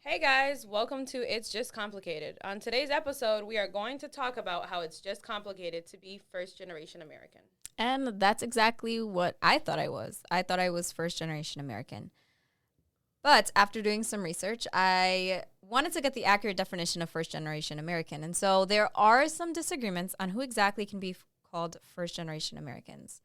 Hey guys, welcome to It's Just Complicated. On today's episode, we are going to talk about how it's just complicated to be first generation American. And that's exactly what I thought I was. I thought I was first generation American. But after doing some research, I wanted to get the accurate definition of first generation American. And so there are some disagreements on who exactly can be called first generation Americans.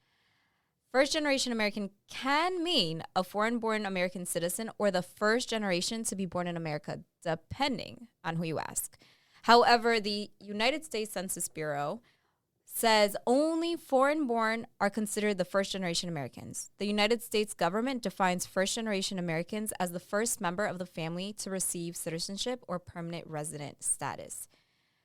First generation American can mean a foreign born American citizen or the first generation to be born in America, depending on who you ask. However, the United States Census Bureau says only foreign born are considered the first generation Americans. The United States government defines first generation Americans as the first member of the family to receive citizenship or permanent resident status.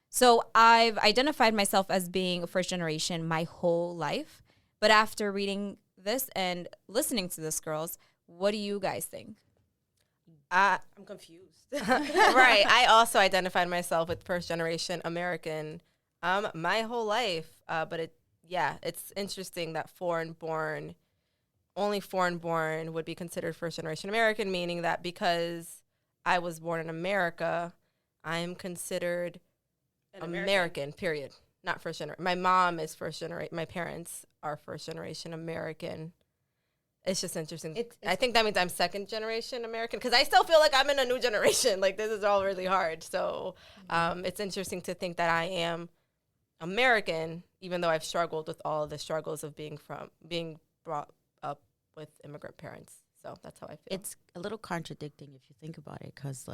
So I've identified myself as being a first generation my whole life. But after reading this and listening to this, girls, what do you guys think? I'm confused. Right. I also identified myself with first generation American my whole life. But it's interesting that only foreign born would be considered first generation American, meaning that because I was born in America, I'm considered American, period. Not first generation. My mom is first generation. My parents are first generation American. It's just interesting. I think that means I'm second generation American because I still feel like I'm in a new generation. Like, this is all really hard. So it's interesting to think that I am American, even though I've struggled with all the struggles of being brought up with immigrant parents. So that's how I feel. It's a little contradicting if you think about it, because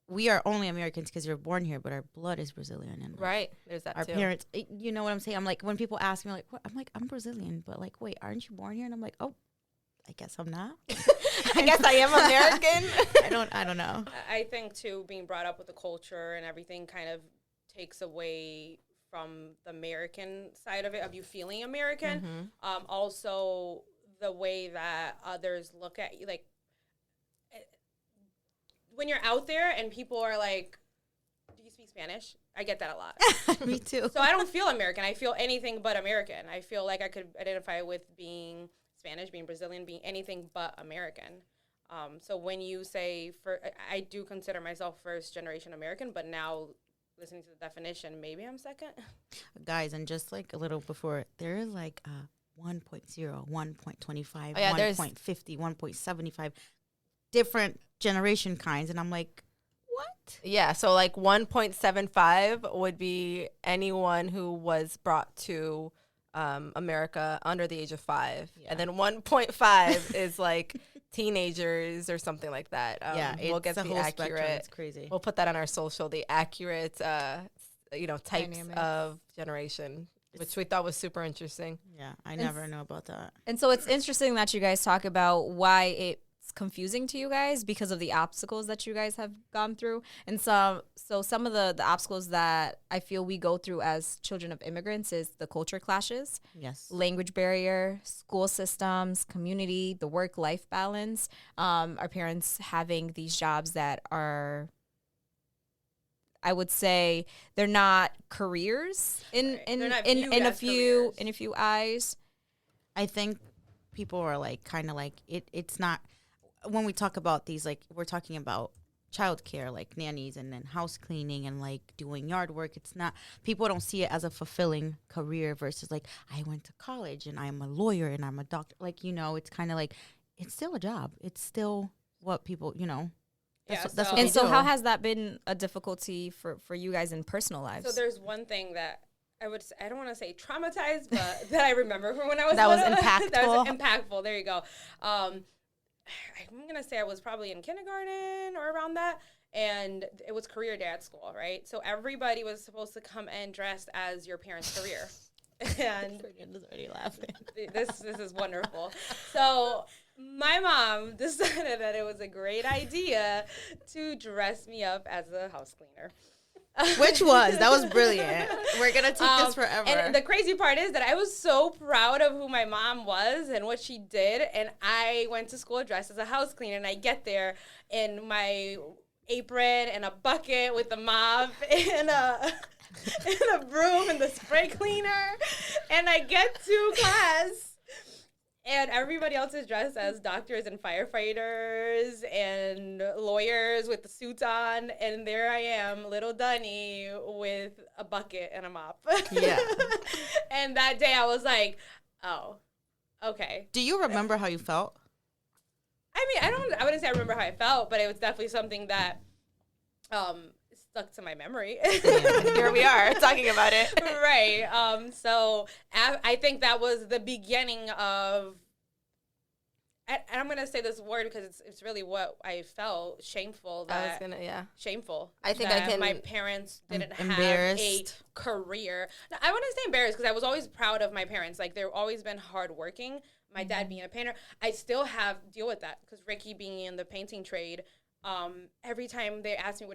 we are only Americans because we're born here, but our blood is Brazilian. And right. There's that our too. parents, you know what I'm saying? I'm like, when people ask me, like, what? I'm like, I'm Brazilian, but like, wait, aren't you born here? And I'm like, oh, I guess I'm not. I guess I am American. I don't know. I think, too, being brought up with the culture and everything kind of takes away from the American side of it, of you feeling American. Mm-hmm. Also, the way that others look at you, like, when you're out there and people are like, do you speak Spanish? I get that a lot. Me too. So I don't feel American. I feel anything but American. I feel like I could identify with being Spanish, being Brazilian, being anything but American. So when you say, I do consider myself first generation American, but now listening to the definition, maybe I'm second. Guys, and just like a little before, there is like 1.0, 1.25, Oh, yeah, 1.50, 1.75 different generation kinds, and I'm like, what? Yeah, so like 1.75 would be anyone who was brought to America under the age of 5. Yeah. And then 1.5 is like teenagers or something like that. We'll get the accurate. Spectrum. It's crazy. We'll put that on our social, the accurate, types Dynamics of generation, which we thought was super interesting. Yeah, I never know about that. And so it's interesting that you guys talk about why it's confusing to you guys because of the obstacles that you guys have gone through. And so some of the obstacles that I feel we go through as children of immigrants is the culture clashes, Yes, language barrier, school systems, community, the work-life balance, our parents having these jobs that are, I would say, they're not careers in a few eyes. I think people are like kind of like it's not. When we talk about these, like, we're talking about childcare, like nannies and then house cleaning and like doing yard work. It's not, people don't see it as a fulfilling career versus like, I went to college and I'm a lawyer and I'm a doctor. Like, it's kind of like, it's still a job. It's still what people, that's what And so do. how has that been a difficulty for you guys in personal lives? So there's one thing that I don't want to say traumatized, but that I remember from when I was That was little. impactful. That was impactful. There you go. I'm going to say I was probably in kindergarten or around that, and it was career day at school, right? So everybody was supposed to come in dressed as your parents' career. And already laughing. This is wonderful. So my mom decided that it was a great idea to dress me up as a house cleaner. That was brilliant. We're going to take this forever. And the crazy part is that I was so proud of who my mom was and what she did. And I went to school dressed as a house cleaner. And I get there in my apron and a bucket with a mop and a broom and the spray cleaner. And I get to class. And everybody else is dressed as doctors and firefighters and lawyers with the suits on. And there I am, little Dunny, with a bucket and a mop. Yeah. And that day I was like, oh, okay. Do you remember how you felt? I mean, I wouldn't say I remember how I felt, but it was definitely something that stuck to my memory. Here we are talking about it. Right. So I think that was the beginning of, and I'm going to say this word because it's really what I felt, shameful. Shameful. I think that my parents didn't have a career. Now, I wouldn't say embarrassed because I was always proud of my parents. Like, they've always been hardworking. My dad being a painter, I still have deal with that because Ricky being in the painting trade, every time they ask me,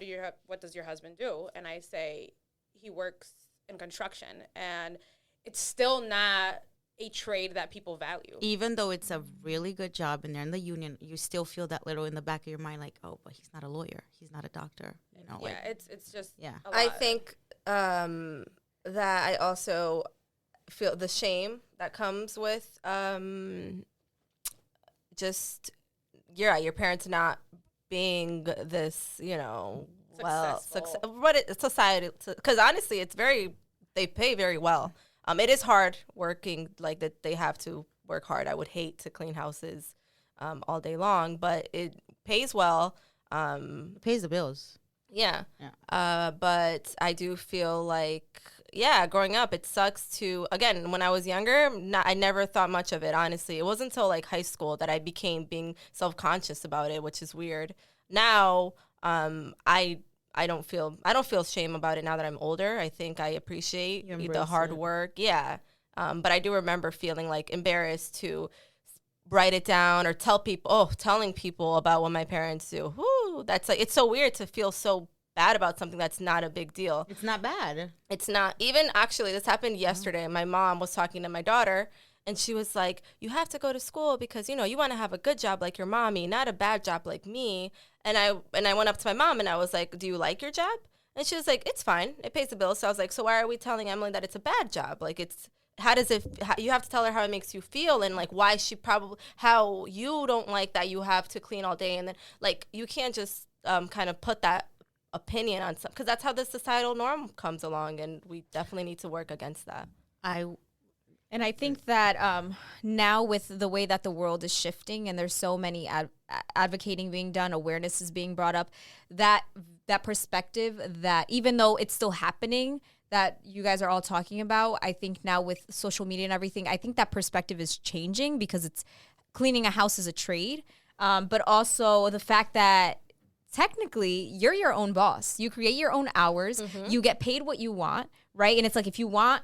what does your husband do? And I say, he works in construction. And it's still not a trade that people value. Even though it's a really good job and they're in the union, you still feel that little in the back of your mind, like, oh, but he's not a lawyer. He's not a doctor. You know, yeah, it's just yeah. I think that I also feel the shame that comes with just your parents not being this, society, because honestly they pay very well. It is hard working, like that they have to work hard. I would hate to clean houses all day long, but it pays well. It pays the bills. Yeah. But I do feel like, growing up, it sucks to, again, when I was younger, I never thought much of it, honestly. It wasn't until like high school that I became being self-conscious about it, which is weird. Now, I don't feel shame about it now that I'm older. I think I appreciate the hard work. Yeah. But I do remember feeling like embarrassed to write it down or telling people about what my parents do. Whoo, that's like, it's so weird to feel so bad about something that's not a big deal. It's not bad. It's not. Even actually, this happened yesterday. My mom was talking to my daughter, and she was like, you have to go to school because, you want to have a good job like your mommy, not a bad job like me. And I went up to my mom, and I was like, do you like your job? And she was like, it's fine. It pays the bills. So I was like, so why are we telling Emily that it's a bad job? Like, you have to tell her how it makes you feel and like how you don't like that you have to clean all day. And then like, you can't just kind of put that opinion on some, because that's how the societal norm comes along, and we definitely need to work against that. And I think that now with the way that the world is shifting and there's so many advocating being done, awareness is being brought up, that perspective that even though it's still happening, that you guys are all talking about, I think now with social media and everything, I think that perspective is changing because it's cleaning a house is a trade, but also the fact that technically you're your own boss. You create your own hours. Mm-hmm. You get paid what you want, right? And it's like if you want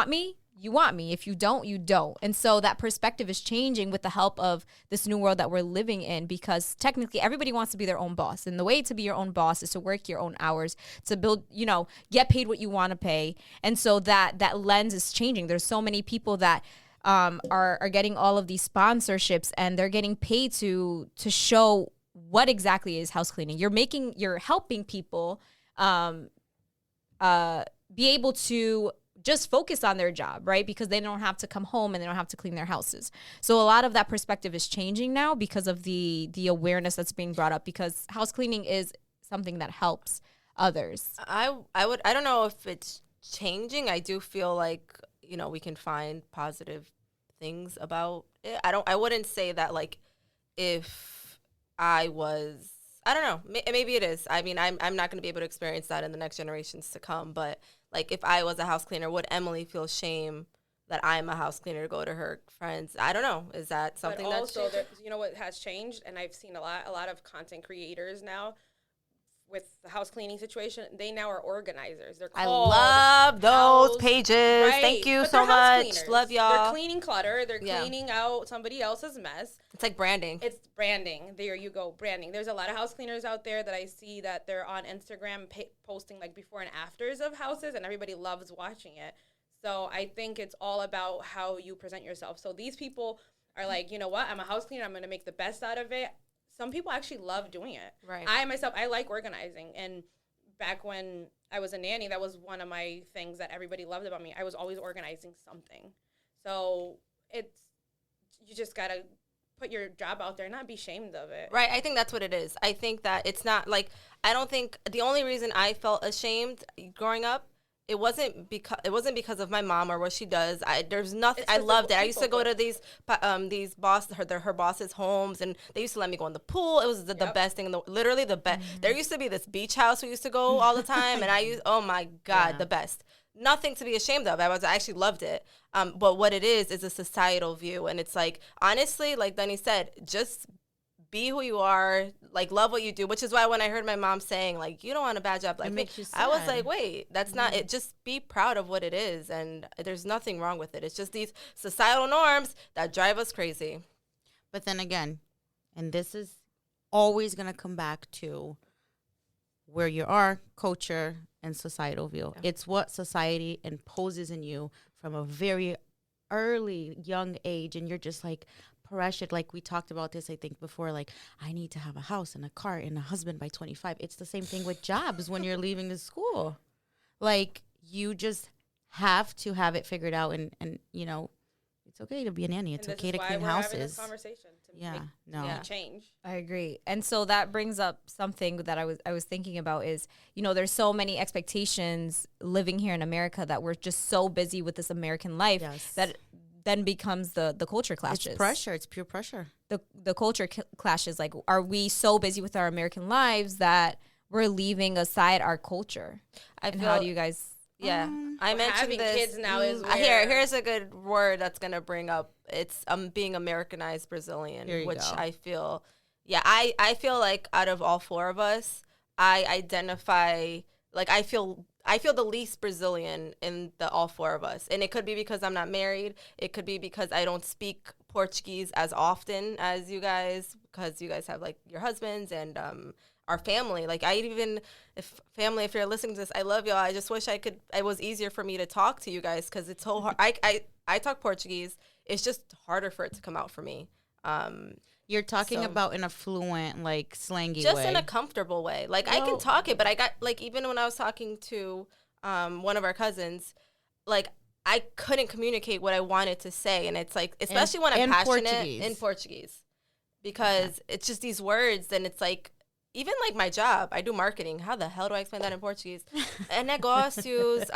me, you want me. If you don't, you don't. And so that perspective is changing with the help of this new world that we're living in, because technically everybody wants to be their own boss. And the way to be your own boss is to work your own hours, to build, get paid what you want to pay. And so that lens is changing. There's so many people that are getting all of these sponsorships, and they're getting paid to show what exactly is house cleaning. You're helping people be able to just focus on their job, right? Because they don't have to come home and they don't have to clean their houses. So a lot of that perspective is changing now because of the awareness that's being brought up, because house cleaning is something that helps others. I don't know if it's changing. I do feel like, we can find positive things about it. I wouldn't say that like if I don't know, maybe it is. I mean, I'm not going to be able to experience that in the next generations to come, but like if I was a house cleaner, would Emily feel shame that I'm a house cleaner to go to her friends? I don't know. Is that something that's changed? You know what has changed, and I've seen a lot of content creators now with the house cleaning situation. They now are organizers. They're called I love those pages. Right. Thank you so much. Cleaners. Love y'all. They're cleaning clutter. They're cleaning out somebody else's mess. It's like branding. It's branding. There you go, branding. There's a lot of house cleaners out there that I see that they're on Instagram posting like before and afters of houses, and everybody loves watching it. So I think it's all about how you present yourself. So these people are like, you know what? I'm a house cleaner. I'm going to make the best out of it. Some people actually love doing it. Right. I like organizing. And back when I was a nanny, that was one of my things that everybody loved about me. I was always organizing something. So you just gotta put your job out there and not be ashamed of it. Right. I think that's what it is. I think that it's not like, I don't think the only reason I felt ashamed growing up, it wasn't because of my mom or what she does. There's nothing. I loved it. I used to go to these her boss's homes, and they used to let me go in the pool. It was the best thing literally the best. There used to be this beach house we used to go all the time, and oh my God, the best. Nothing to be ashamed of. I actually loved it. But what it is a societal view, and it's like, honestly, like Dunny said, just be who you are, like, love what you do, which is why when I heard my mom saying, like, you don't want a bad job like me, I was like, wait, that's not it. Just be proud of what it is, and there's nothing wrong with it. It's just these societal norms that drive us crazy. But then again, and this is always going to come back to where you are, culture, and societal view. Yeah. It's what society imposes in you from a very early, young age, and you're just like, pressured. Like we talked about this, I think before, like I need to have a house and a car and a husband by 25. It's the same thing with jobs when you're leaving the school. Like you just have to have it figured out, and you know, it's okay to be a nanny. It's okay to clean houses. Having this conversation to make change. I agree. And so that brings up something that I was thinking about is, you know, there's so many expectations living here in America that we're just so busy with this American life that then becomes the culture clashes. It's pressure. It's pure pressure. The culture clashes. Like, are we so busy with our American lives that we're leaving aside our culture? How do you guys? Yeah, I mentioned having this. Kids now is here's a good word that's gonna bring up. It's being Americanized Brazilian, which go. I feel. Yeah, I feel like out of all four of us, I identify like I feel the least Brazilian in all four of us. And it could be because I'm not married. It could be because I don't speak Portuguese as often as you guys, because you guys have like your husbands and our family. Like if you're listening to this, I love y'all. I just wish it was easier for me to talk to you guys, because it's so hard. I talk Portuguese. It's just harder for it to come out for me. You're talking about in a fluent, like, slangy just way. Just in a comfortable way. Like, I can talk it, but I got, like, even when I was talking to one of our cousins, like, I couldn't communicate what I wanted to say. And it's, like, especially when I'm passionate in Portuguese. Because it's just these words, and it's, like, even, like, my job, I do marketing. How the hell do I explain that in Portuguese? Negócios,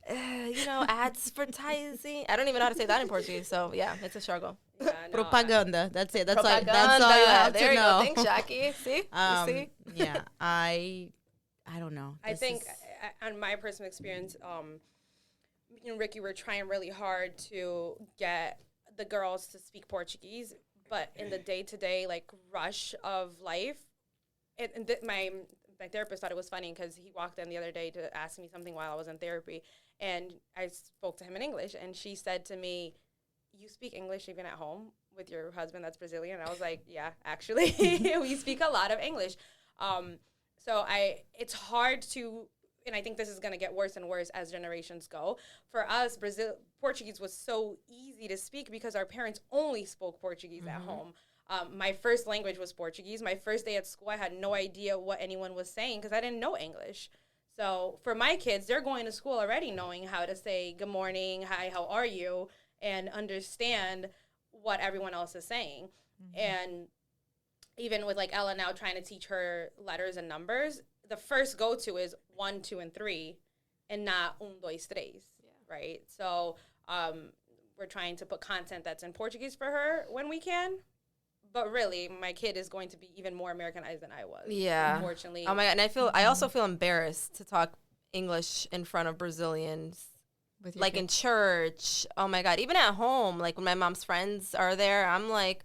you know, advertising. I don't even know how to say that in Portuguese. So, yeah, it's a struggle. Yeah, no, propaganda. That's it. That's all you have there to know. Go. Thanks, Jackie. See? You see? Yeah, I don't know. I think, on my personal experience, me and Ricky were trying really hard to get the girls to speak Portuguese, but in the day-to-day, like, rush of life, my therapist thought it was funny because he walked in the other day to ask me something while I was in therapy, and I spoke to him in English, and she said to me, "You speak English even at home with your husband that's Brazilian?" And I was like, yeah, actually, we speak a lot of English. So it's hard to, and I think this is going to get worse and worse as generations go. For us, Portuguese was so easy to speak because our parents only spoke Portuguese at home. My first language was Portuguese. My first day at school, I had no idea what anyone was saying because I didn't know English. So for my kids, they're going to school already knowing how to say good morning, hi, how are you, and understand what everyone else is saying. And even with, like, Ella now trying to teach her letters and numbers, the first go-to is 1, 2, and 3, and not 1, 2, 3, right? So we're trying to put content that's in Portuguese for her when we can. But really, my kid is going to be even more Americanized than I was. Yeah. Unfortunately. Oh, my God. And I also feel embarrassed to talk English in front of Brazilians. Like kids? In church. Oh, my God. Even at home, like when my mom's friends are there, I'm like.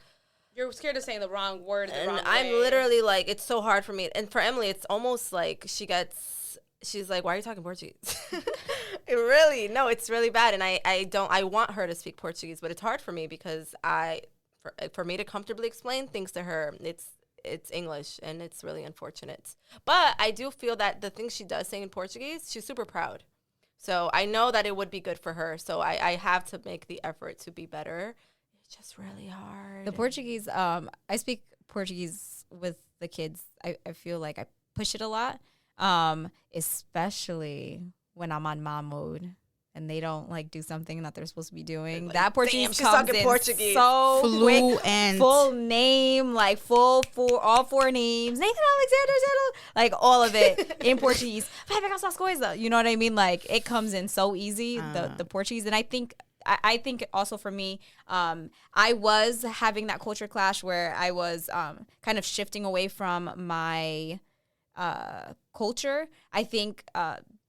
You're scared of saying the wrong word the wrong way. I'm literally like, it's so hard for me. And for Emily, it's almost like she's like, why are you talking Portuguese? It's really bad. And I want her to speak Portuguese, but it's hard for me because for me to comfortably explain things to her, it's English, and it's really unfortunate. But I do feel that the things she does say in Portuguese, she's super proud. So I know that it would be good for her. So I have to make the effort to be better. It's just really hard. The Portuguese, I speak Portuguese with the kids. I feel like I push it a lot, especially when I'm on mom mode and they don't like do something that they're supposed to be doing. Like, That Portuguese damn, she's comes talking in Portuguese. so quick. Fluent. Full name, like full all four names, Nathan Alexander, like all of it in Portuguese. You know what I mean? Like it comes in so easy, the Portuguese. And I think also for me, I was having that culture clash where I was kind of shifting away from my culture. I think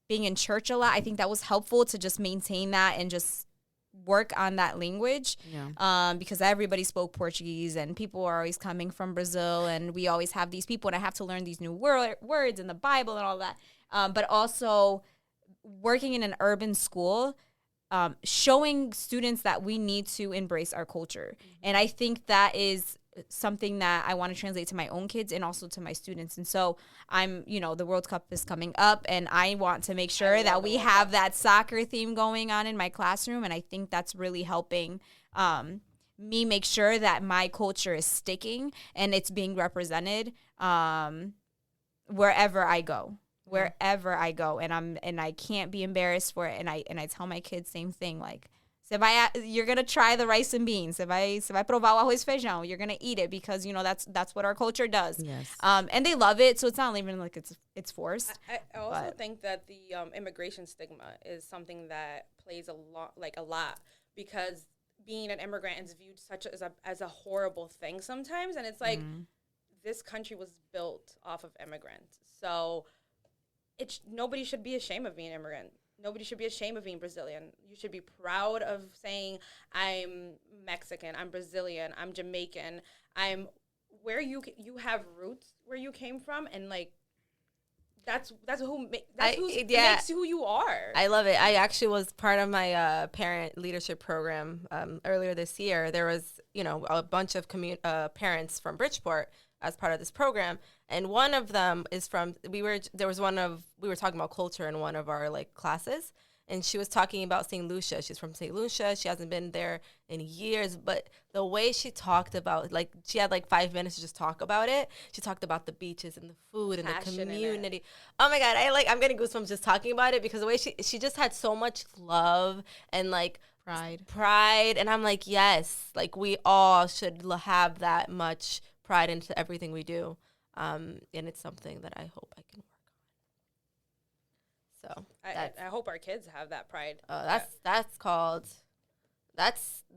being in church a lot, I think that was helpful to just maintain that and just work on that language. Yeah. Because everybody spoke Portuguese and people are always coming from Brazil and we always have these people and I have to learn these new words in the Bible and all that. But also working in an urban school, showing students that we need to embrace our culture. And I think that is something that I want to translate to my own kids and also to my students. And so the World Cup is coming up and I want to make sure that we have that soccer theme going on in my classroom. And I think that's really helping me make sure that my culture is sticking and it's being represented wherever I go. And I can't be embarrassed for it. And I tell my kids same thing. Like, you're gonna try the rice and beans. Se vai provar o arroz e feijão. You're gonna eat it because that's what our culture does. Yes. And they love it, so it's not even like it's forced. I also think that the immigration stigma is something that plays a lot because being an immigrant is viewed as a horrible thing sometimes, and it's like this country was built off of immigrants, so nobody should be ashamed of being an immigrant. Nobody should be ashamed of being Brazilian. You should be proud of saying, I'm Mexican, I'm Brazilian, I'm Jamaican, I'm where you have roots where you came from, and like that's who makes who you are. I love it. I actually was part of my parent leadership program earlier this year. There was a bunch of parents from Bridgeport as part of this program, and one of them is we were talking about culture in one of our like classes, and she was talking about St. Lucia. She's from St. Lucia. She hasn't been there in years, but the way she talked about, like, she had like 5 minutes to just talk about it. She talked about the beaches and the food and the community. Oh my God, I'm getting goosebumps just talking about it because the way she just had so much love and like pride, and I'm like, yes, like we all should have that much pride into everything we do, and it's something that I hope I can work on. So I hope our kids have that pride.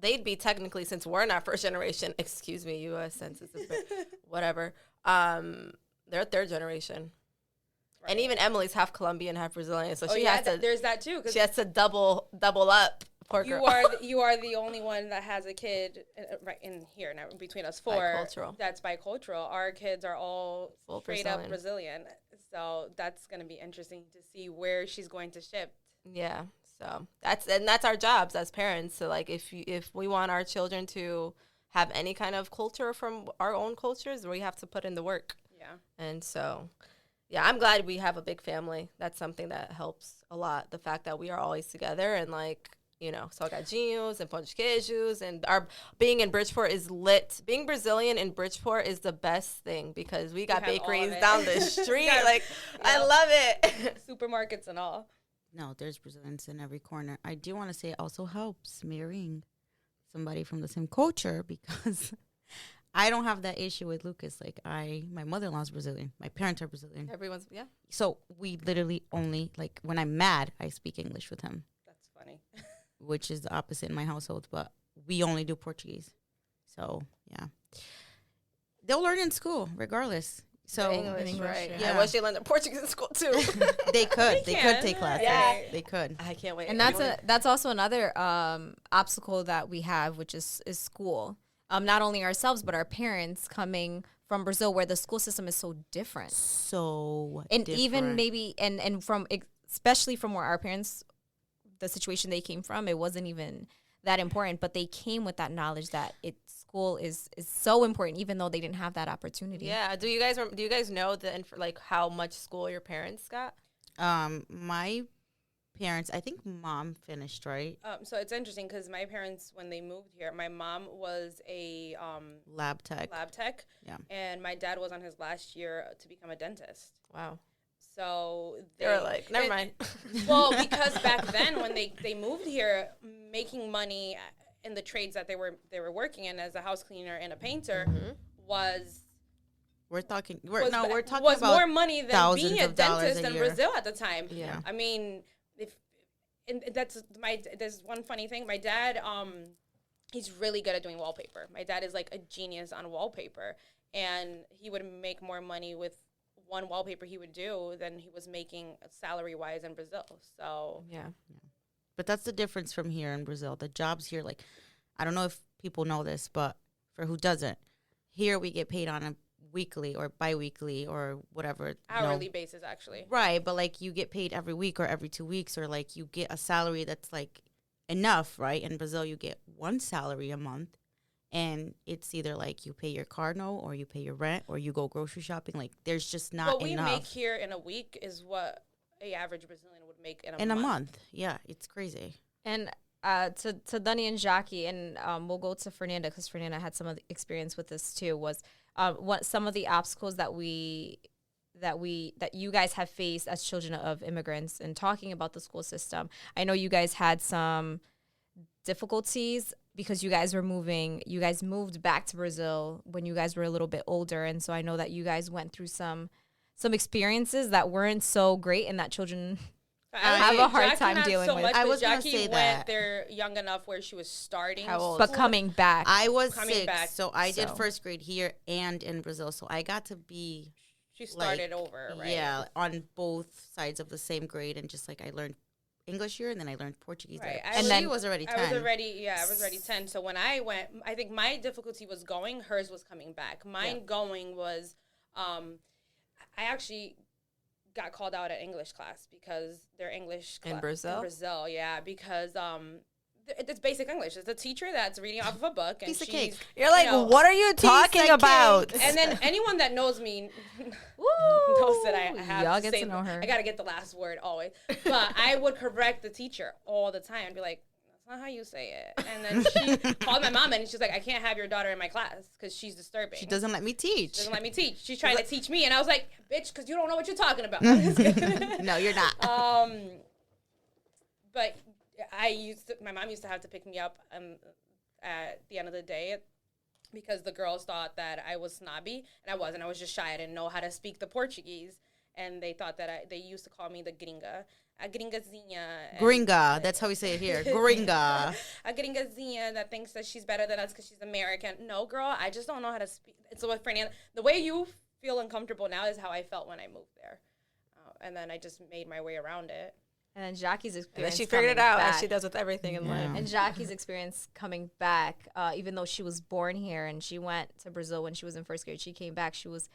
They'd be technically, since we're not first generation, excuse me, U.S. Census Bureau, whatever. They're third generation, right. And even Emily's half Colombian, half Brazilian, so she has to. There's that too. She has to double up. You are the only one that has a kid right in here now between us four. Bicultural. That's bicultural. Our kids are all full straight up Brazilian. So that's going to be interesting to see where she's going to shift. Yeah. So that's our jobs as parents. So like if we want our children to have any kind of culture from our own cultures, we have to put in the work. Yeah. And so yeah, I'm glad we have a big family. That's something that helps a lot. The fact that we are always together and like salgadinhos and pão de queijos, and our being in Bridgeport is lit. Being Brazilian in Bridgeport is the best thing because we got bakeries down the street. I love it. Supermarkets and all. No, there's Brazilians in every corner. I do want to say it also helps marrying somebody from the same culture because I don't have that issue with Lucas. Like my mother-in-law is Brazilian. My parents are Brazilian. Everyone's, yeah. So we literally only, like, when I'm mad, I speak English with him. That's funny. Which is the opposite in my household, but we only do Portuguese. So, yeah. They'll learn in school, regardless. So English, right? Yeah. I wish they learned the Portuguese in school too. They could take classes. Yeah. They could. I can't wait. And that's also another obstacle that we have, which is school. Not only ourselves, but our parents coming from Brazil, where the school system is so different. Even maybe and from especially from where our parents, the situation they came from, it wasn't even that important, but they came with that knowledge that school is so important, even though they didn't have that opportunity. Yeah. Do you guys know how much school your parents got? My parents, I think mom finished, right? So it's interesting because my parents, when they moved here, my mom was a lab tech. Yeah. And my dad was on his last year to become a dentist. Wow. So They were like, never mind. Well, because back then when they moved here, making money in the trades that they were working in as a house cleaner and a painter was We're talking was about more money than being a of dollars dentist a in year. Brazil at the time. Yeah. I mean, there's one funny thing. My dad, he's really good at doing wallpaper. My dad is like a genius on wallpaper, and he would make more money with one wallpaper he would do than he was making salary wise in Brazil. So Yeah. But that's the difference from here in Brazil. The jobs here, like, I don't know if people know this, but for who doesn't, here we get paid on a weekly or biweekly or whatever. hourly basis, actually. Right, but like you get paid every week or every 2 weeks, or like you get a salary that's like enough, right? In Brazil, you get one salary a month, and it's either like you pay your car note or you pay your rent or you go grocery shopping. Like there's just not What we enough. make here in a week is what a average Brazilian would make in a month. month. Yeah, it's crazy. And to Dunny and Jackie, and we'll go to Fernanda because Fernanda had some of the experience with this too. Was what some of the obstacles that you guys have faced as children of immigrants, and talking about the school system. I know you guys had some difficulties because you guys moved back to Brazil when you guys were a little bit older, and so I know that you guys went through some experiences that weren't so great and that children have a hard time dealing with. I was gonna Jackie say went that. there young enough where she was starting How old? but school. coming back. I was Coming 6, back, so I did so. first grade here and in Brazil. So I got to be She started like, over, right? Yeah, on both sides of the same grade, and just like I learned English here, and then I learned Portuguese Right. there. I And was- then was already 10. I was already 10. So when I went, I think my difficulty was going, hers was coming back. Mine going was, I actually got called out at English class because their English In Brazil? In Brazil, yeah, because it's basic English. It's a teacher that's reading off of a book, and Piece of she's cake. You're like, what are you talking about? And then anyone that knows me Woo! knows that I have Y'all to get say, to know her. I gotta get the last word always. But I would correct the teacher all the time and be like, "That's not how you say it." And then she called my mom and she's like, "I can't have your daughter in my class because she's disturbing. She doesn't let me teach. She doesn't let me teach. She's trying to teach me." And I was like, "Bitch, because you don't know what you're talking about." No, you're not. But my mom used to have to pick me up at the end of the day because the girls thought that I was snobby, and I wasn't. I was just shy. I didn't know how to speak the Portuguese, and they thought that they used to call me the gringa. A gringazinha. Gringa. That's how we say it here. Gringa. A gringazinha that thinks that she's better than us because she's American. No, girl, I just don't know how to speak. So with Fernanda, the way you feel uncomfortable now is how I felt when I moved there. And then I just made my way around it. And then Jackie's experience. And then she figured it coming out, as back. she does with everything in life. And Jackie's experience coming back, even though she was born here and she went to Brazil when she was in first grade, she came back. She was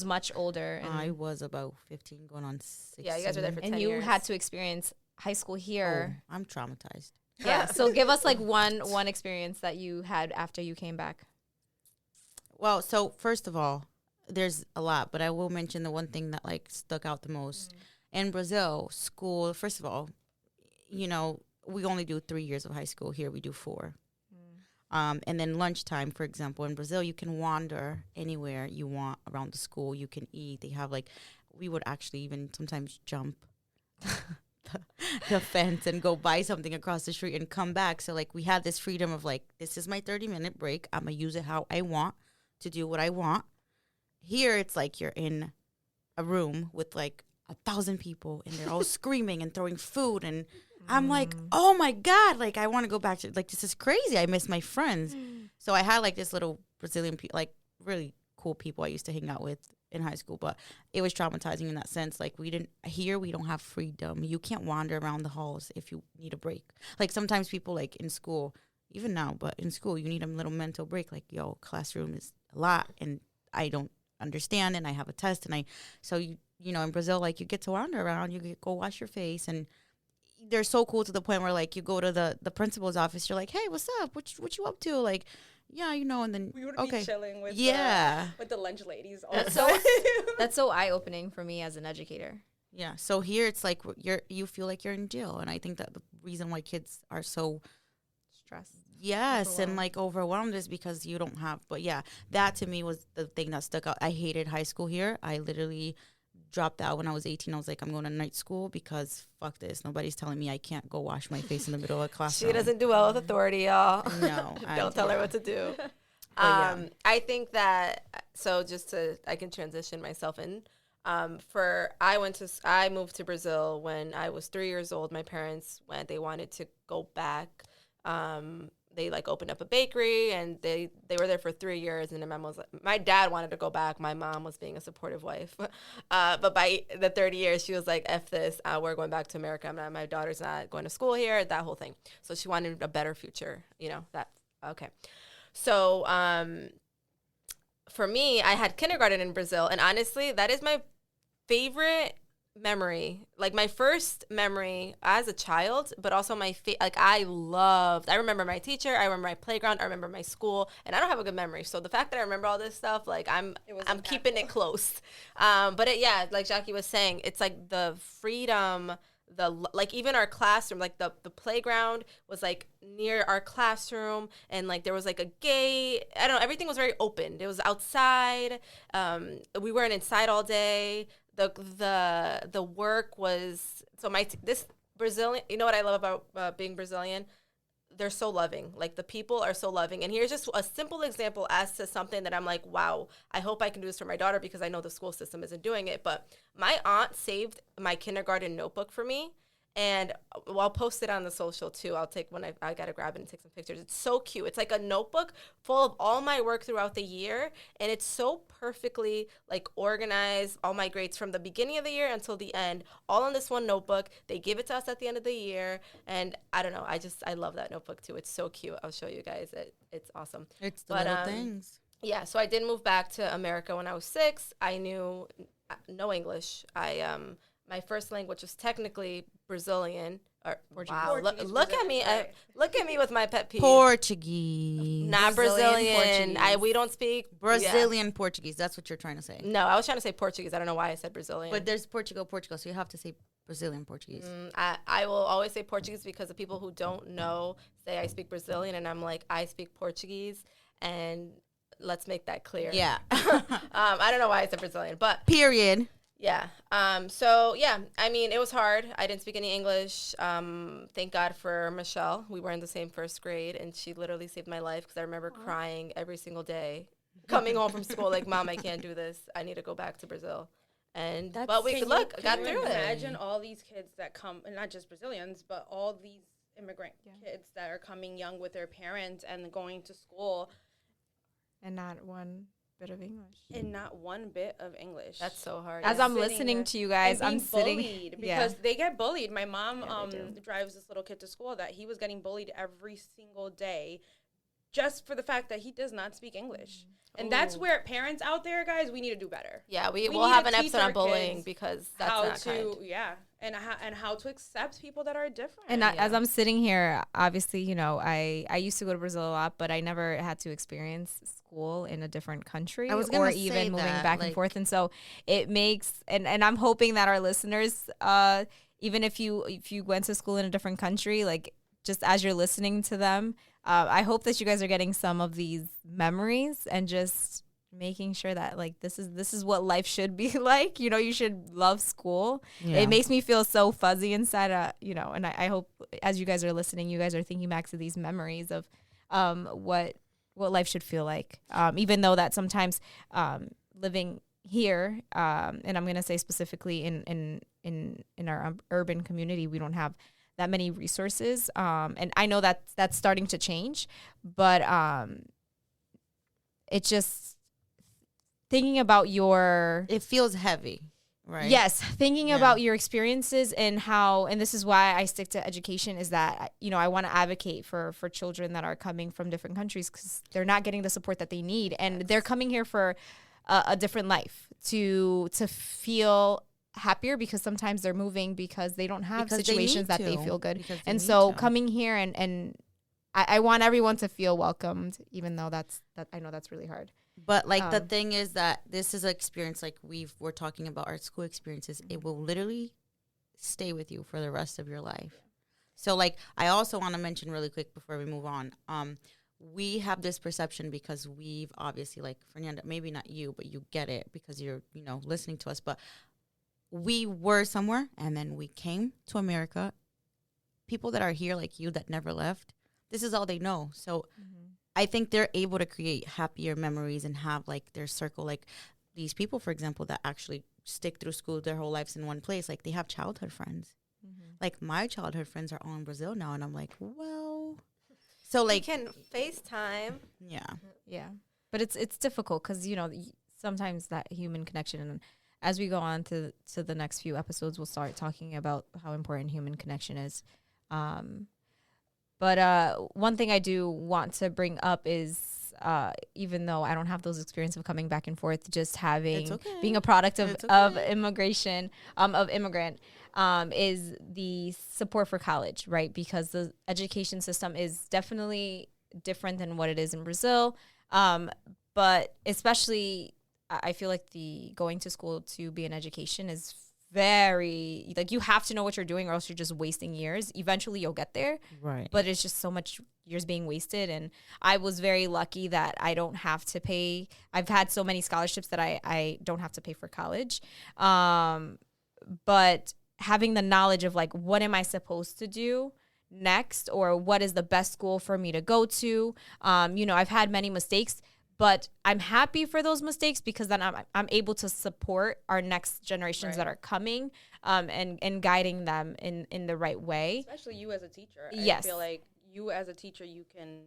much older. And, I was about 15 going on 16. Yeah, you guys were there for 10 and years. you had to experience high school Oh, here. I'm traumatized. Yeah. So give us like one experience that you had after you came back. Well, so first of all, there's a lot, but I will mention the one thing that like stuck out the most. In Brazil, school, first of all, you know, we only do 3 years of high school. Here we do 4. And then lunchtime, for example, in Brazil, you can wander anywhere you want around the school. You can eat. They have like, we would actually even sometimes jump the fence and go buy something across the street and come back. So like we had this freedom of like, this is my 30-minute break. I'm going to use it how I want to do what I want. Here, it's like you're in a room with like 1,000 people and they're all screaming and throwing food, and I'm like, oh my God, like I want to go back to, like, this is crazy. I miss my friends. So I had like this little Brazilian, like really cool people I used to hang out with in high school, but it was traumatizing in that sense. Like we don't have freedom. You can't wander around the halls if you need a break. Like sometimes people like in school, even now, but in school, you need a little mental break. Like, yo, classroom is a lot and I don't understand and I have a test you know, in Brazil, like you get to wander around, you get go wash your face, and they're so cool to the point where like you go to the principal's office, you're like, hey, what's up? What you up to? Like, yeah, you know, and then We would okay, be chilling with with the lunch ladies all That's the time. That's so eye-opening for me as an educator. yeah. So here it's like you feel like you're in jail, and I think that the reason why kids are so Stress. yes and like overwhelmed is because you don't have. But yeah, that to me was the thing that stuck out. I hated high school here. I literally dropped out when I was 18. I was like, I'm going to night school because fuck this. Nobody's telling me I can't go wash my face in the middle of a classroom. She doesn't do well with authority, y'all. No. Don't tell her what to do. Yeah. I think that, so I can transition myself in. I moved to Brazil when I was 3 years old. My parents they wanted to go back. They like opened up a bakery, and they were there for 3 years. And my dad wanted to go back. My mom was being a supportive wife. But by the 30 years, she was like, F this, we're going back to America. My daughter's not going to school here, that whole thing. So she wanted a better future, okay. So for me, I had kindergarten in Brazil. And honestly, that is my favorite memory, like my first memory as a child, but also I remember my teacher, I remember my playground, I remember my school, and I don't have a good memory. So the fact that I remember all this stuff, like I'm keeping it close. But like Jackie was saying, it's like the freedom, like even our classroom, like the playground was like near our classroom, and like there was like a gate. I don't know, everything was very open. It was outside. We weren't inside all day. The work was this Brazilian. You know what I love about being Brazilian? They're so loving. Like the people are so loving. And here's just a simple example as to something that I'm like, wow, I hope I can do this for my daughter because I know the school system isn't doing it. But my aunt saved my kindergarten notebook for me. And I'll post it on the social too. I'll take when I got to grab it and take some pictures. It's so cute. It's like a notebook full of all my work throughout the year. And it's so perfectly like organized, all my grades from the beginning of the year until the end, all in this one notebook. They give it to us at the end of the year. And I don't know. I love that notebook too. It's so cute. I'll show you guys it. It's awesome. It's the little things. Yeah. So I did move back to America when I was 6. I knew no English. My first language was technically Brazilian. Or Portuguese. Wow, look at me! Right. Look at me with my pet peeve. Portuguese, not Brazilian. We don't speak Brazilian Portuguese. That's what you're trying to say. No, I was trying to say Portuguese. I don't know why I said Brazilian. But there's Portugal, so you have to say Brazilian Portuguese. I will always say Portuguese because the people who don't know say I speak Brazilian, and I'm like I speak Portuguese, and let's make that clear. Yeah. I don't know why I said Brazilian, but period. Yeah. So yeah, I mean, it was hard. I didn't speak any English. Thank God for Michelle. We were in the same first grade, and she literally saved my life because I remember crying every single day, coming home from school like, Mom, I can't do this. I need to go back to Brazil. And but we got through it. Imagine all these kids that come, and not just Brazilians, but all these immigrant kids that are coming young with their parents and going to school, and not one bit of English. And not one bit of English. That's so hard. As I'm listening to you guys, I'm sitting bullied because they get bullied. My mom drives this little kid to school that he was getting bullied every single day just for the fact that he does not speak English. And that's where parents out there, guys, we need to do better. Yeah, we'll have an episode on bullying because that's not kind. Yeah, and how to accept people that are different. And as I'm sitting here, obviously, you know, I used to go to Brazil a lot, but I never had to experience school in a different country or even moving back and forth. And so it makes, and I'm hoping that our listeners, even if you went to school in a different country, like just as you're listening to them, I hope that you guys are getting some of these memories and just making sure that like this is what life should be like. You know, you should love school. Yeah. It makes me feel so fuzzy inside. You know, and I hope as you guys are listening, you guys are thinking back to these memories of what life should feel like. Even though that sometimes living here, and I'm gonna say specifically in our urban community, we don't have that many resources. And I know that that's starting to change, but it's just thinking about it feels heavy, right? Yes. Thinking about your experiences and how, and this is why I stick to education, is that, you know, I want to advocate for children that are coming from different countries because they're not getting the support that they need. And they're coming here for a different life to feel happier, because sometimes they're moving because they don't have situations that they feel good. And so coming here and I want everyone to feel welcomed, even though I know that's really hard. But like the thing is that this is an experience, like we're talking about our school experiences. It will literally stay with you for the rest of your life. So like I also want to mention really quick before we move on. We have this perception because we've obviously, like Fernanda, maybe not you, but you get it because you're, you know, listening to us. But we were somewhere and then we came to America. People that are here like you that never left, this is all they know. So I think they're able to create happier memories and have like their circle. Like these people, for example, that actually stick through school their whole lives in one place, like they have childhood friends. Like my childhood friends are all in Brazil now, and I'm like, well, so like We can FaceTime. yeah, Yeah, but it's difficult because sometimes that human connection, and as we go on to the next few episodes, we'll start talking about how important human connection is. But one thing I do want to bring up is even though I don't have those experiences of coming back and forth, just having being a product of immigration of immigrant. Is the support for college, right? Because the education system is definitely different than what it is in Brazil. But especially, I feel like the going to school to be an education is very, like, you have to know what you're doing or else you're just wasting years. Eventually you'll get there. right. But it's just so much years being wasted. And I was very lucky that I don't have to pay. I've had so many scholarships that I don't have to pay for college. But having the knowledge of like, what am I supposed to do next, or what is the best school for me to go to? I've had many mistakes, but I'm happy for those mistakes because then I'm able to support our next generations that are coming, and guiding them in the right way. Especially you as a teacher. Yes. I feel like you as a teacher, you can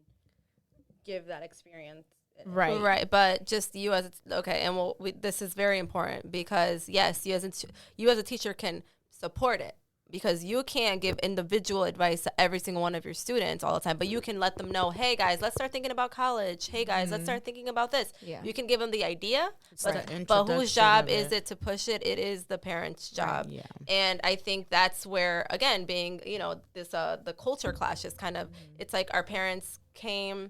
give that experience. Right. But just you as and this is very important because yes, you as a teacher can support it, because you can't give individual advice to every single one of your students all the time, but you can let them know, hey guys, let's start thinking about college. Hey guys, let's start thinking about this. Yeah. You can give them the idea, but whose introduction job of is it to push it? It is the parent's job. Yeah. And I think that's where, again, being, this the culture clash is kind of, it's like our parents came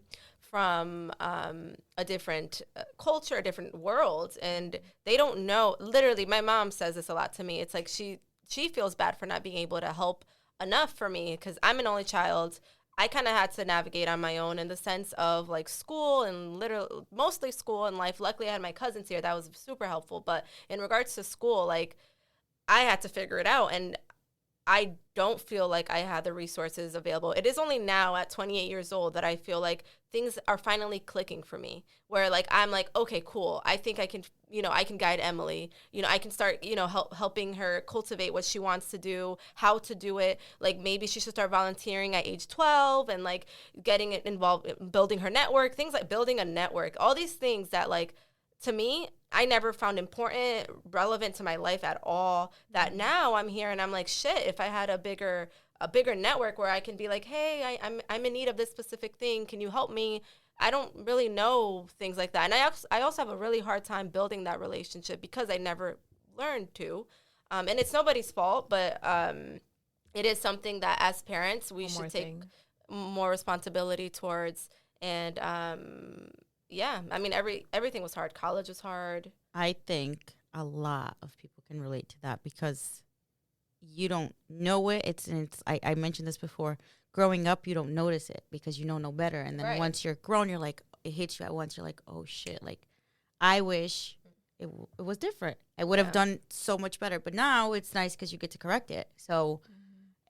from a different culture, a different world, and they don't know. Literally, my mom says this a lot to me. It's like she feels bad for not being able to help enough for me because I'm an only child. I kind of had to navigate on my own in the sense of like school and literally mostly school and life. Luckily, I had my cousins here. That was super helpful. But in regards to school, like I had to figure it out. And I don't feel like I had the resources available. It is only now at 28 years old that I feel like things are finally clicking for me, where like I'm like, okay, cool. I think I can, I can guide Emily. I can start, helping her cultivate what she wants to do, how to do it. Like maybe she should start volunteering at age 12 and like getting it involved in building her network, things like building a network, all these things that like, to me, I never found important, relevant to my life at all, that now I'm here and I'm like, shit, if I had a bigger network where I can be like, hey, I'm in need of this specific thing. Can you help me? I don't really know things like that. And I also have a really hard time building that relationship because I never learned to. And it's nobody's fault, but it is something that as parents, we should take more responsibility towards. And yeah, I mean, everything was hard. College was hard. I think a lot of people can relate to that because you don't know it. It's I mentioned this before. Growing up, you don't notice it because you know no better. And then once you're grown, you're like, it hits you at once. You're like, oh, shit. Like, I wish it was different. I would have done so much better. But now it's nice because you get to correct it. So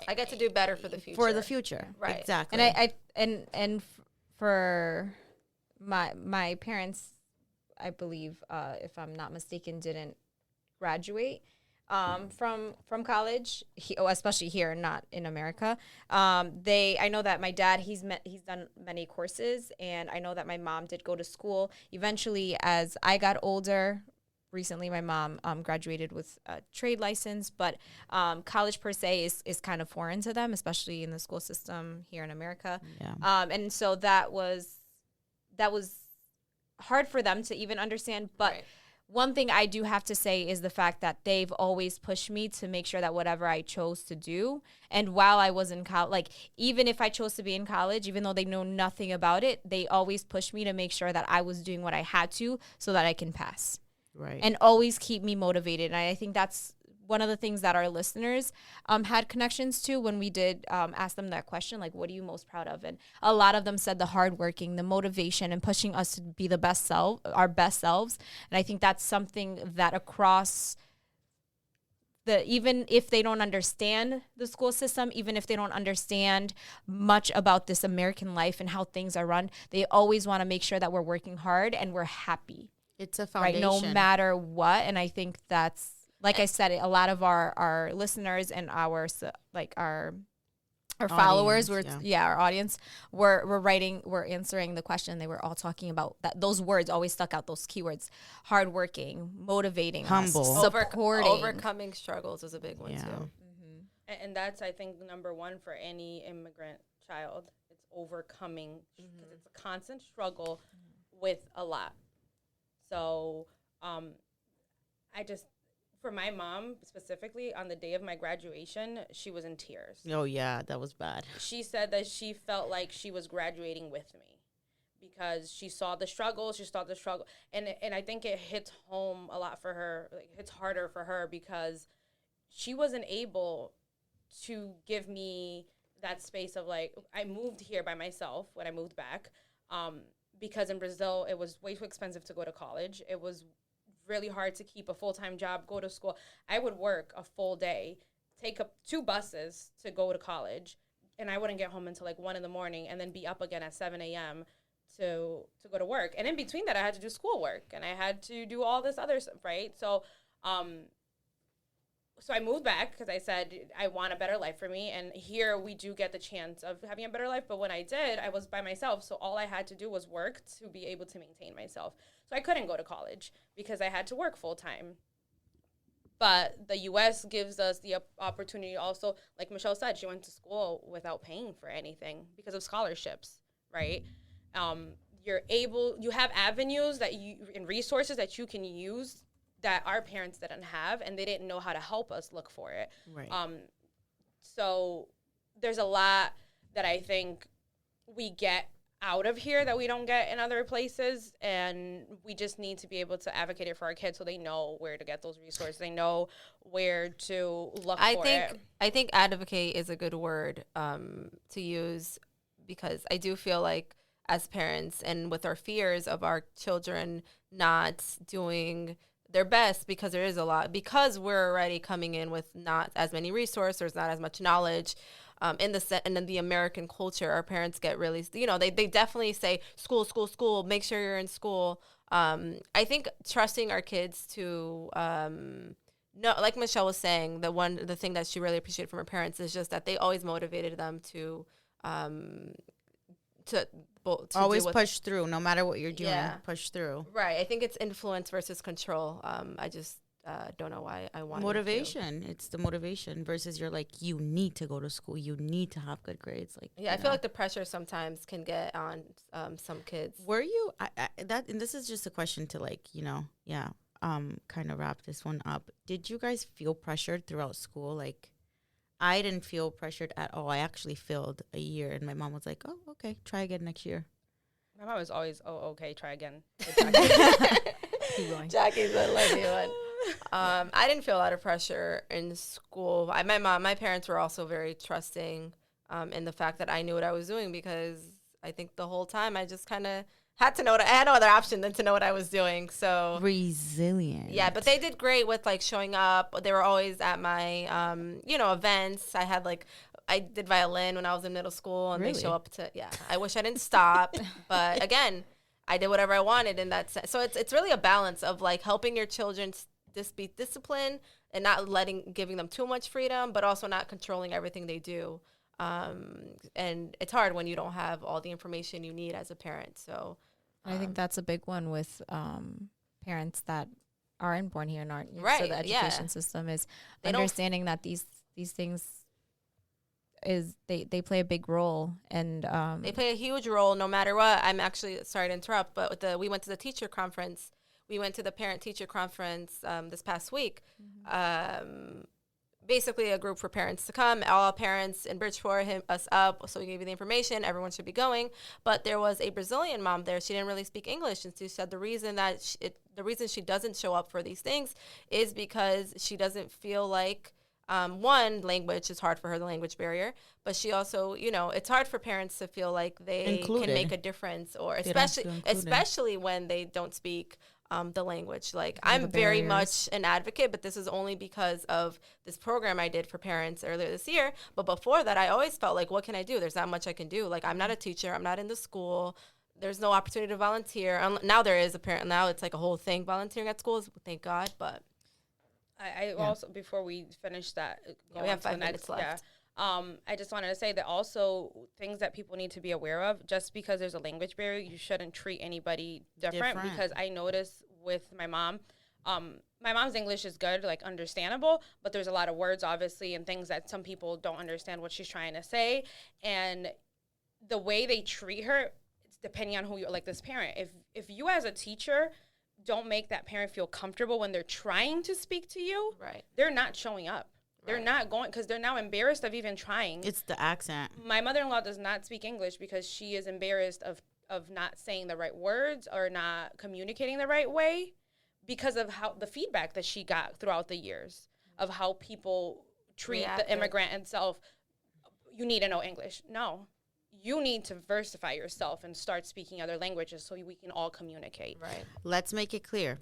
I get to do better for the future. For the future. Right. Exactly. And for my parents, I believe, if I'm not mistaken, didn't graduate from college, especially here, not in America. I know that my dad, he's done many courses, and I know that my mom did go to school. Eventually, as I got older, recently my mom graduated with a trade license, but college per se is kind of foreign to them, especially in the school system here in America. Yeah. And so that was hard for them to even understand. But one thing I do have to say is the fact that they've always pushed me to make sure that whatever I chose to do, and while I was in college, like even if I chose to be in college, even though they know nothing about it, they always pushed me to make sure that I was doing what I had to so that I can pass. Right. And always keep me motivated. And I think that's one of the things that our listeners had connections to when we did ask them that question, like, what are you most proud of? And a lot of them said the hardworking, the motivation, and pushing us to be our best selves. And I think that's something that across even if they don't understand the school system, even if they don't understand much about this American life and how things are run, they always want to make sure that we're working hard and we're happy. It's a Right, foundation. no matter what. And I think that's, like I said, a lot of our listeners and our followers were, our audience were answering the question. They were all talking about that. Those words always stuck out, those keywords: hardworking, motivating, humble, supporting. Overcoming struggles is a big one too. Mm-hmm. And that's, I think, number one for any immigrant child. It's overcoming, because it's a constant struggle with a lot. So for my mom specifically, on the day of my graduation, she was in tears. Oh, yeah, that was bad. She said that she felt like she was graduating with me because she saw the struggle. And I think it hits home a lot for her. Like, it's harder for her because she wasn't able to give me that space of, like, I moved here by myself when I moved back because in Brazil, it was way too expensive to go to college. It was really hard to keep a full-time job, go to school. I would work a full day, take up 2 buses to go to college, and I wouldn't get home until like 1 a.m. and then be up again at 7 a.m. to go to work. And in between that, I had to do schoolwork and I had to do all this other stuff, right? So I moved back because I said I want a better life for me. And here we do get the chance of having a better life. But when I did, I was by myself. So all I had to do was work to be able to maintain myself. So I couldn't go to college because I had to work full time. But the U.S. gives us the opportunity also, like Michelle said, she went to school without paying for anything because of scholarships, right? You have avenues and resources that you can use that our parents didn't have, and they didn't know how to help us look for it. Right. So there's a lot that I think we get out of here that we don't get in other places, and we just need to be able to advocate it for our kids so they know where to get those resources. They know where to look for it. I think advocate is a good word to use, because I do feel like as parents and with our fears of our children not doing their best, because there is a lot, because we're already coming in with not as many resources, not as much knowledge. And in the American culture, our parents get really, they definitely say school, school, school, make sure you're in school. I think trusting our kids to, no, like Michelle was saying, the thing that she really appreciated from her parents is just that they always motivated them to always push through, no matter what you're doing, push through. Right. I think it's influence versus control. I just don't know why I want motivation. It's the motivation versus you're like, you need to go to school, you need to have good grades. Like, I feel like the pressure sometimes can get on some kids. Were you and this is just a question to kind of wrap this one up. Did you guys feel pressured throughout school? Like, I didn't feel pressured at all. I actually failed a year, and my mom was like, "Oh, okay, try again next year." My mom was always, "Oh, okay, try again." Jackie's a lucky one. I didn't feel a lot of pressure in school. My parents were also very trusting in the fact that I knew what I was doing, because I think the whole time I just kind of had to know I had no other option than to know what I was doing. So resilient. Yeah, but they did great with like showing up. They were always at my events. I did violin when I was in middle school, and They show up to I wish I didn't stop, but again, I did whatever I wanted in that sense. So it's really a balance of like helping your children just be disciplined and not giving them too much freedom, but also not controlling everything they do. And it's hard when you don't have all the information you need as a parent. So I think that's a big one with parents that aren't born here and aren't used to the education system is understanding that these things they play a big role, and they play a huge role no matter what. I'm actually sorry to interrupt, but we went to the teacher conference. We went to the parent-teacher conference this past week. Mm-hmm. Basically a group for parents to come. All parents in Bridgeport hit us up, so we gave you the information. Everyone should be going. But there was a Brazilian mom there. She didn't really speak English, and she said the reason she doesn't show up for these things is because she doesn't feel like, one, language is hard for her, the language barrier. But she also, it's hard for parents to feel like they can make a difference, or especially when they don't speak. the language. Like, Yeah, I'm the very barriers. much an advocate, but this is only because of this program I did for parents earlier this year. But before that, I always felt like, what can I do? There's not much I can do. Like, I'm not a teacher. I'm not in the school. There's no opportunity to volunteer. Now there is, apparently. Now it's like a whole thing, volunteering at schools, thank God. But I also, before we finish that, we have 5 minutes left. Yeah, I just wanted to say that also things that people need to be aware of. Just because there's a language barrier, you shouldn't treat anybody different. Because I noticed with my mom, my mom's English is good, like understandable, but there's a lot of words, obviously, and things that some people don't understand what she's trying to say, and the way they treat her, it's depending on who you're, like this parent. If you as a teacher don't make that parent feel comfortable when they're trying to speak to you, Right. they're not showing up. They're not going, because they're now embarrassed of even trying. It's the accent. My mother-in-law does not speak English because she is embarrassed of not saying the right words or not communicating the right way because of how the feedback that she got throughout the years of how people treat the immigrant itself. You need to know English. No. You need to versify yourself and start speaking other languages so we can all communicate. Right. Let's make it clear.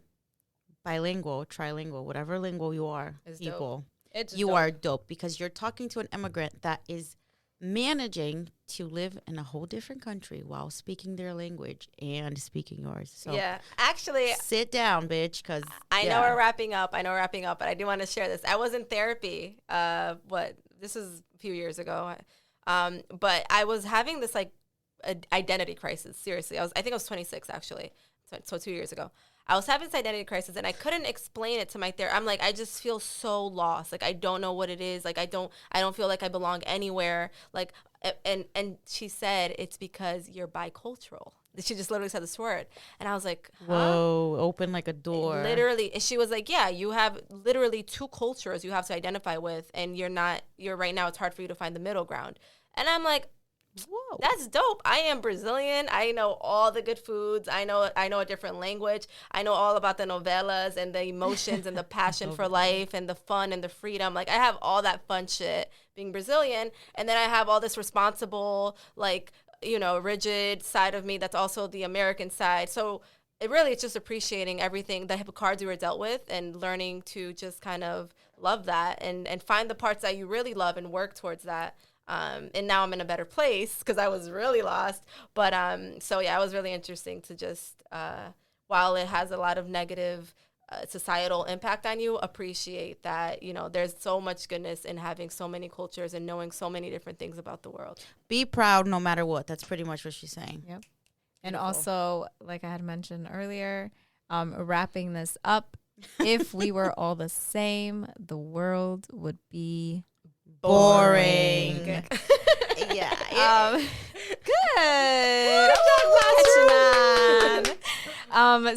Bilingual, trilingual, whatever lingual you are, It's equal. It's You dope. are dope because you're talking to an immigrant that is managing to live in a whole different country while speaking their language and speaking yours. So Yeah. Actually, sit down, bitch, because I know we're wrapping up. But I do want to share this. I was in therapy. This is a few years ago. But I was having this like identity crisis. Seriously, I think I was 26 actually. So 2 years ago, I was having this identity crisis, and I couldn't explain it to my therapist. I'm like, I just feel so lost. Like, I don't know what it is. Like, I don't feel like I belong anywhere. Like, and she said it's because you're bicultural. She just literally said this word, and I was like, huh? whoa, open like a door. Literally, and she was like, yeah, you have literally two cultures you have to identify with, and you're right now, it's hard for you to find the middle ground. And I'm like, whoa, that's dope. I am Brazilian. I know all the good foods. I know a different language. I know all about the novellas and the emotions and the passion for life and the fun and the freedom. Like, I have all that fun shit being Brazilian, and then I have all this responsible, like, rigid side of me that's also the American side. So it's just appreciating everything, the cards you were dealt with, and learning to just kind of love that and find the parts that you really love and work towards that. And now I'm in a better place because I was really lost. But so yeah, it was really interesting to just, while it has a lot of negative societal impact on you, appreciate that, there's so much goodness in having so many cultures and knowing so many different things about the world. Be proud no matter what. That's pretty much what she's saying. Yep. And also, like I had mentioned earlier, wrapping this up, if we were all the same, the world would be Boring. Yeah. Good.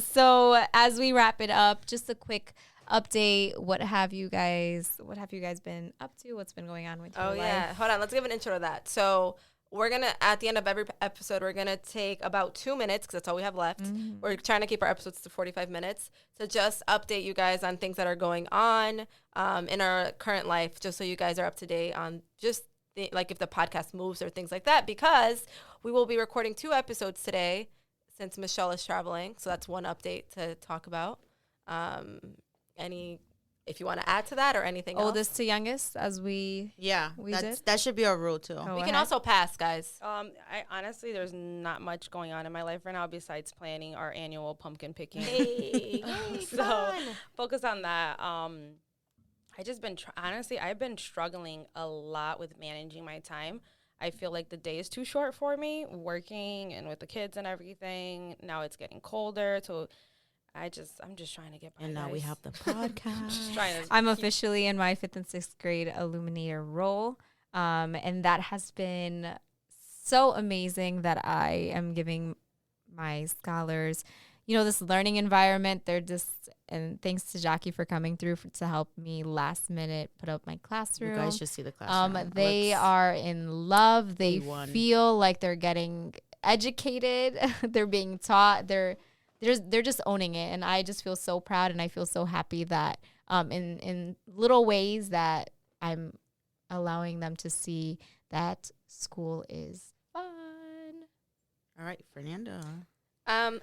So as we wrap it up, just a quick update. What have you guys been up to? What's been going on with your life? Oh yeah. Hold on. Let's give an intro to that. So we're going to, at the end of every episode, we're going to take about 2 minutes because that's all we have left. Mm-hmm. We're trying to keep our episodes to 45 minutes to just update you guys on things that are going on in our current life, just so you guys are up to date on just like if the podcast moves or things like that, because we will be recording 2 episodes today since Michelle is traveling. So that's one update to talk about. If you want to add to that or anything else. Oldest to youngest, as we did. That should be our rule too. We can also pass, guys. I honestly, there's not much going on in my life right now besides planning our annual pumpkin picking. Hey, so focus on that. I just been honestly, I've been struggling a lot with managing my time. I feel like the day is too short for me, working and with the kids and everything. Now it's getting colder, so I'm just trying to get by. And now Nice. we have the podcast. I'm officially in my 5th and 6th grade illuminator role. And that has been so amazing that I am giving my scholars, this learning environment. And thanks to Jackie for coming through to help me last minute put up my classroom. You guys should see the classroom. They are in love. They A1. feel like they're getting educated. They're being taught. They're just owning it, and I just feel so proud, and I feel so happy that in little ways that I'm allowing them to see that school is fun. All right, Fernanda.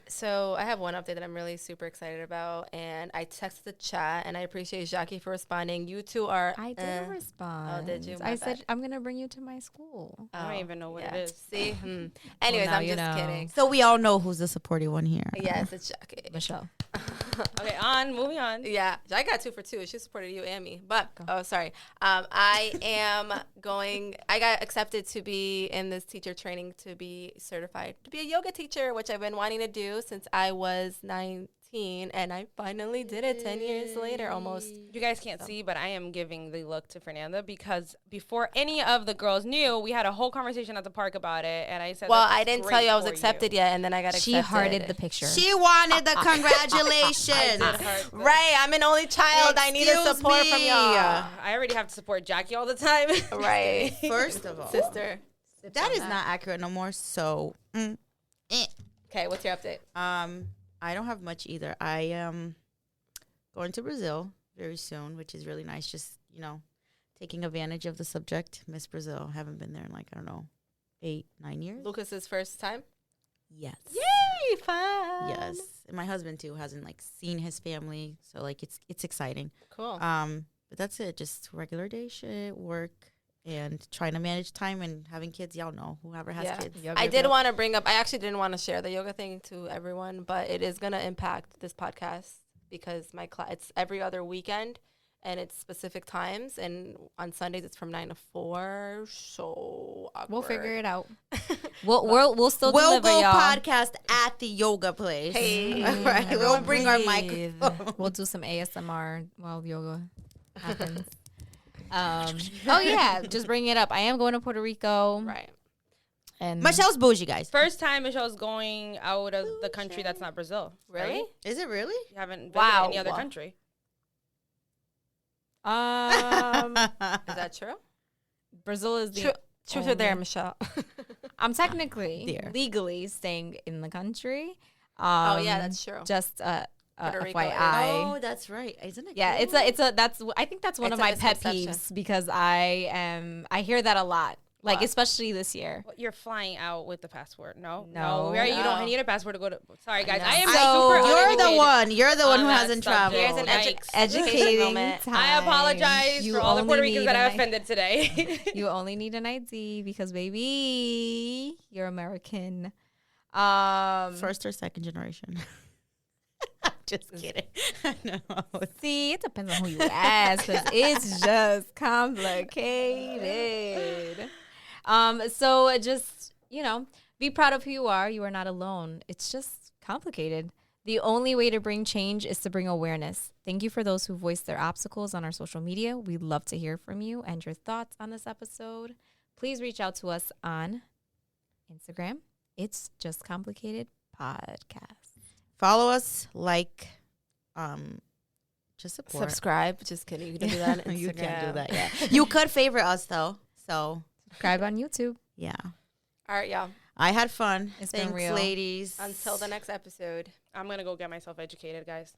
So I have one update that I'm really super excited about, and I texted the chat, and I appreciate Jackie for responding. You two are. I did respond. Oh, did you? I My said bad. I'm gonna bring you to my school. I don't even know what it is. See? Anyways, now I'm you just know. kidding. So we all know who's the supportive one here. Yes, it's Jackie. Michelle. Okay, moving on. Yeah, I got 2 for 2. She supported you and me. But sorry. I got accepted to be in this teacher training to be certified to be a yoga teacher, which I've been wanting to do since I was 19, and I finally did it 10 years later almost. You guys can't see, but I am giving the look to Fernanda because before any of the girls knew, we had a whole conversation at the park about it, and I said, Well, "That's I didn't great tell you I was for accepted yet, and then I got accepted. She hearted the picture. She wanted the congratulations. Right, I'm an only child. I need Excuse support from me. y'all. I already have to support Jackie all the time. Right. First of all, Sister. that is not accurate no more. So, Okay, what's your update? I don't have much either. I am going to Brazil very soon, which is really nice. Just, taking advantage of the subject. Miss Brazil. Haven't been there in 8-9 years. Lucas's first time? Yes. Yay, fun. Yes. And my husband too hasn't seen his family, so it's exciting. Cool. But that's it. Just regular day shit, work, and trying to manage time and having kids. Y'all know, whoever has kids. I did want to bring up, I actually didn't want to share the yoga thing to everyone, but it is going to impact this podcast because my class, it's every other weekend and it's specific times. And on Sundays, it's from 9 to 4. So awkward. We'll figure it out. We'll still We'll deliver, go y'all. podcast at the yoga place. Hey. All right. We'll Everyone bring our breathe. microphone. We'll do some ASMR while yoga happens. Oh yeah, just bring it up. I am going to Puerto Rico. Right. And Michelle's bougie, guys. First time Michelle's going out of the country that's not Brazil. Really? Right? Is it really? You haven't visited Wow. any other country. Is that true? Brazil is the Truth or dare, Michelle? I'm technically There. legally staying in the country. Oh, yeah, that's true. Just Puerto Rico FYI. Oh, that's right. Isn't it? Yeah, cool? I think that's one It's of a my pet misconception. peeves because I hear that a lot. Like, What? especially this year. Well, you're flying out with the passport. No, No. right? You No. don't need a passport to go to. Sorry, guys. I am So, super You're the uneducated one. You're the one on who that hasn't subject. traveled. Here's an Like, Educating moment. time. I apologize You for all the Puerto only Ricans need that I an offended today. You only need an ID because, baby, you're American. First or second generation? Just kidding. No. See, it depends on who you ask because it's just complicated. So just, be proud of who you are. You are not alone. It's just complicated. The only way to bring change is to bring awareness. Thank you for those who voiced their obstacles on our social media. We'd love to hear from you and your thoughts on this episode. Please reach out to us on Instagram. It's Just Complicated Podcast. Follow us, just support. Subscribe. Just kidding. You can do that on Instagram. You can't do that yet. You could favorite us though. So Subscribe on YouTube. yeah, All right, y'all. I had fun. It's been Thanks, real. ladies. Until the next episode. I'm gonna go get myself educated, guys.